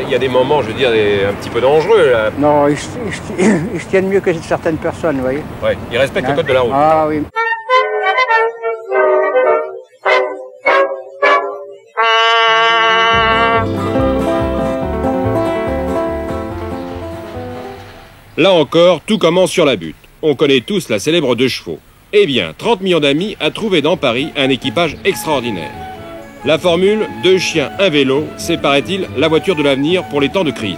Il y a des moments, je veux dire, un petit peu dangereux, là. Non, ils se tiennent mieux que certaines personnes, vous voyez. Ouais, ils respectent le code de la route. Ah oui. Là encore, tout commence sur la butte. On connaît tous la célèbre 2 chevaux. Eh bien, 30 millions d'amis a trouvé dans Paris un équipage extraordinaire. La formule 2 chiens, 1 vélo, c'est, paraît-il, la voiture de l'avenir pour les temps de crise.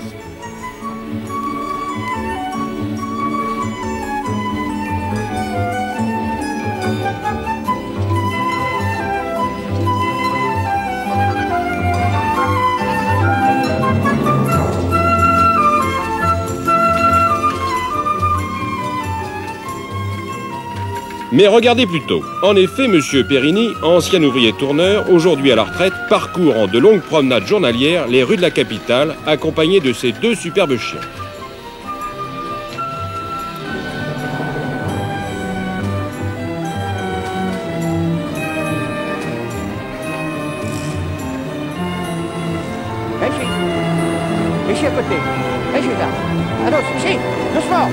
Mais regardez plutôt. En effet, M. Périni, ancien ouvrier tourneur, aujourd'hui à la retraite, parcourt en de longues promenades journalières les rues de la capitale, accompagné de ses 2 superbes chiens. Ici à côté. Ici là. Alors, ici, doucement.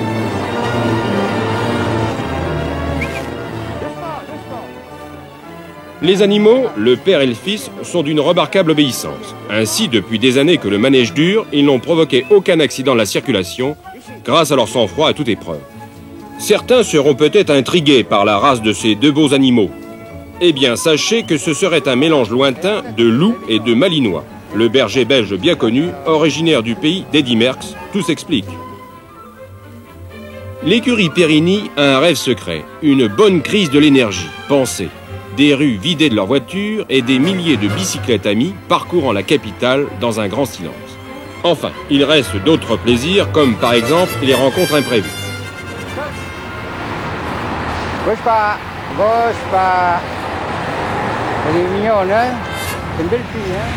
Les animaux, le père et le fils, sont d'une remarquable obéissance. Ainsi, depuis des années que le manège dure, ils n'ont provoqué aucun accident de la circulation, grâce à leur sang-froid à toute épreuve. Certains seront peut-être intrigués par la race de ces 2 beaux animaux. Eh bien, sachez que ce serait un mélange lointain de loup et de malinois. Le berger belge bien connu, originaire du pays d'Eddy Merckx, tout s'explique. L'écurie Périni a un rêve secret, une bonne crise de l'énergie, pensez. Des rues vidées de leurs voitures et des milliers de bicyclettes amies parcourant la capitale dans un grand silence. Enfin, il reste d'autres plaisirs, comme par exemple les rencontres imprévues. Bouge pas, bouge pas. Elle est mignonne, hein? C'est une belle fille, hein?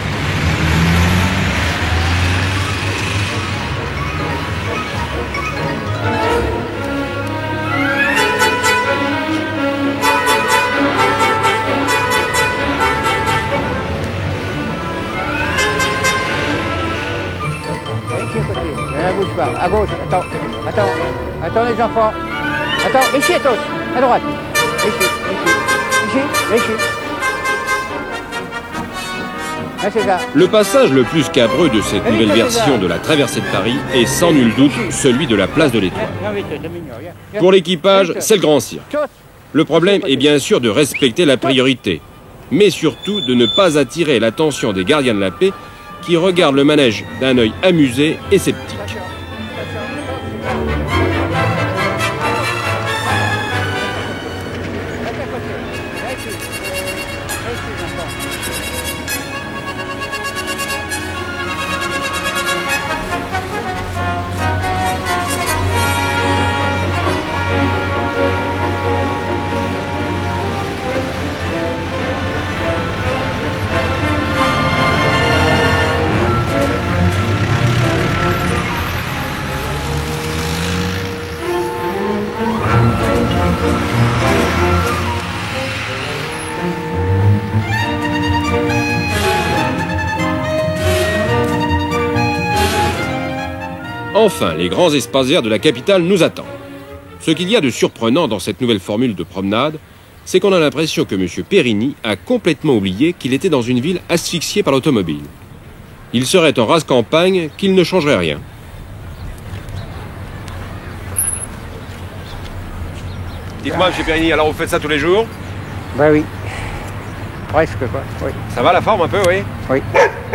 Bouge pas, à gauche, attends les enfants. Attends, ici, tous, à droite. Ici. Là, c'est ça. Le passage le plus scabreux de cette nouvelle version de la traversée de Paris est sans nul doute celui de la place de l'Étoile. Pour l'équipage, c'est le grand cirque. Le problème est bien sûr de respecter la priorité, mais surtout de ne pas attirer l'attention des gardiens de la paix qui regardent le manège d'un œil amusé et sceptique. Enfin, les grands espaces verts de la capitale nous attendent. Ce qu'il y a de surprenant dans cette nouvelle formule de promenade, c'est qu'on a l'impression que M. Périni a complètement oublié qu'il était dans une ville asphyxiée par l'automobile. Il serait en rase campagne qu'il ne changerait rien. Dites-moi, M. Périni, alors vous faites ça tous les jours? Ben oui. Presque, quoi, oui. Ça va la forme un peu, oui? Oui.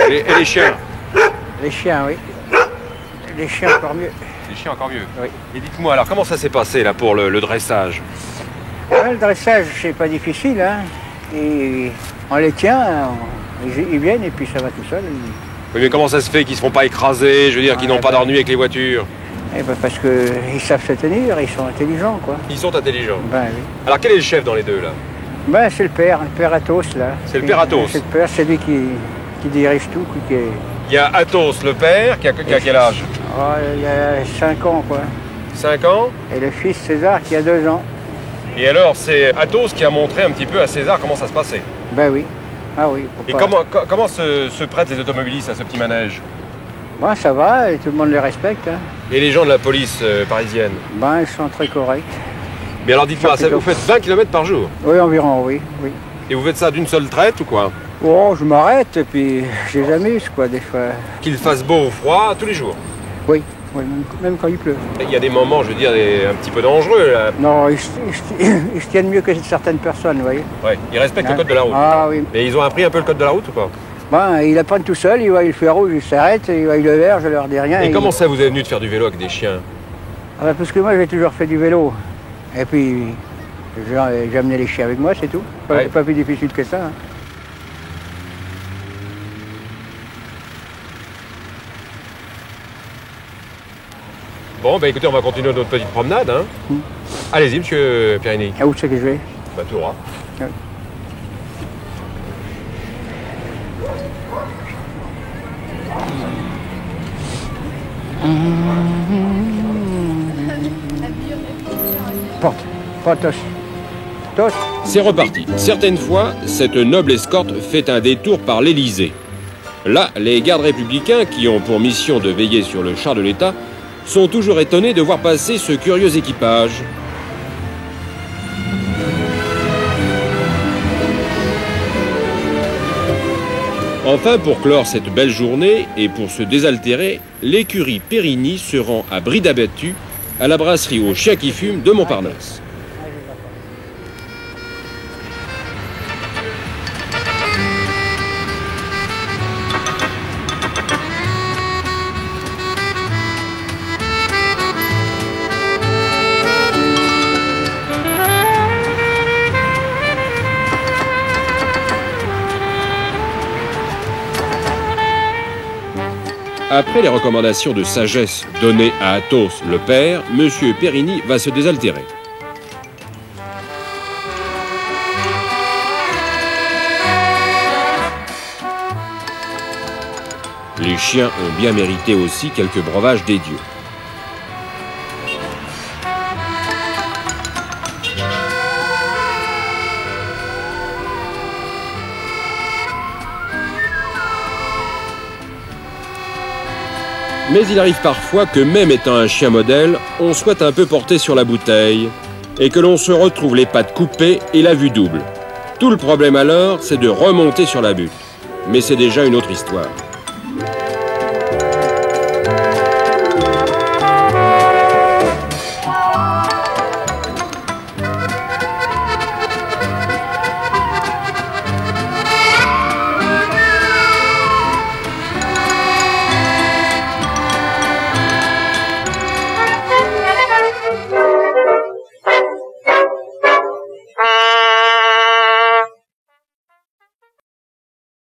Et les chiens? Les chiens, oui. Les chiens encore mieux. Les chiens encore mieux? Oui. Et dites-moi, alors comment ça s'est passé là pour le dressage? Ouais, le dressage, c'est pas difficile, hein. Et on les tient, ils viennent et puis ça va tout seul. Oui, mais comment ça se fait qu'ils ne se font pas écraser, je veux dire, qu'ils n'ont pas d'ennui avec les voitures? Eh ben parce qu'ils savent se tenir, ils sont intelligents, quoi. Ils sont intelligents. Ben oui. Alors quel est le chef dans les deux là? Ben c'est le père Athos là. C'est le père Athos. C'est le père, c'est lui qui dirige tout, qui est... Il y a Athos, le père, qui a quel âge? Oh, il y a 5 ans, quoi. 5 ans? Et le fils César qui a 2 ans. Et alors, c'est Athos qui a montré un petit peu à César comment ça se passait. Ben oui. Ah oui. Et comment se prêtent les automobilistes à ce petit manège? Bon, ça va, et tout le monde les respecte. Hein. Et les gens de la police parisienne? Ben, ils sont très corrects. Mais alors dites-moi, vous faites 20 km par jour? Oui, environ, oui. Et vous faites ça d'une seule traite ou quoi? Oh, je m'arrête et puis je les amuse, quoi, des fois. Qu'il fasse beau ou froid, tous les jours? Oui, même quand il pleut. Il y a des moments, je veux dire, un petit peu dangereux, là. Non, ils se tiennent mieux que certaines personnes, vous voyez. Ouais, ils respectent le code de la route. Ah oui. Mais ils ont appris un peu le code de la route ou pas? Ben, ils apprennent tout seul, ils voient le feu rouge, ils s'arrêtent, ils voient le vert, je leur dis rien. Et comment ça vous est venu de faire du vélo avec des chiens? Ah ben, parce que moi, j'ai toujours fait du vélo. Et puis, j'ai amené les chiens avec moi, c'est tout. C'est pas plus difficile que ça. Hein. Bon, bah écoutez, on va continuer notre petite promenade. Hein. Allez-y, monsieur Pierini. Ah, où c'est que je vais? Bah, tout droit. Ah. Porte. C'est reparti. Certaines fois, cette noble escorte fait un détour par l'Élysée. Là, les gardes républicains, qui ont pour mission de veiller sur le char de l'État, sont toujours étonnés de voir passer ce curieux équipage. Enfin, pour clore cette belle journée et pour se désaltérer, l'écurie Périni se rend à bride abattue, à la brasserie au chien qui fume de Montparnasse. Après les recommandations de sagesse données à Athos le père, M. Périni va se désaltérer. Les chiens ont bien mérité aussi quelques breuvages des dieux. Mais il arrive parfois que même étant un chien modèle, on soit un peu porté sur la bouteille et que l'on se retrouve les pattes coupées et la vue double. Tout le problème alors, c'est de remonter sur la butte. Mais c'est déjà une autre histoire.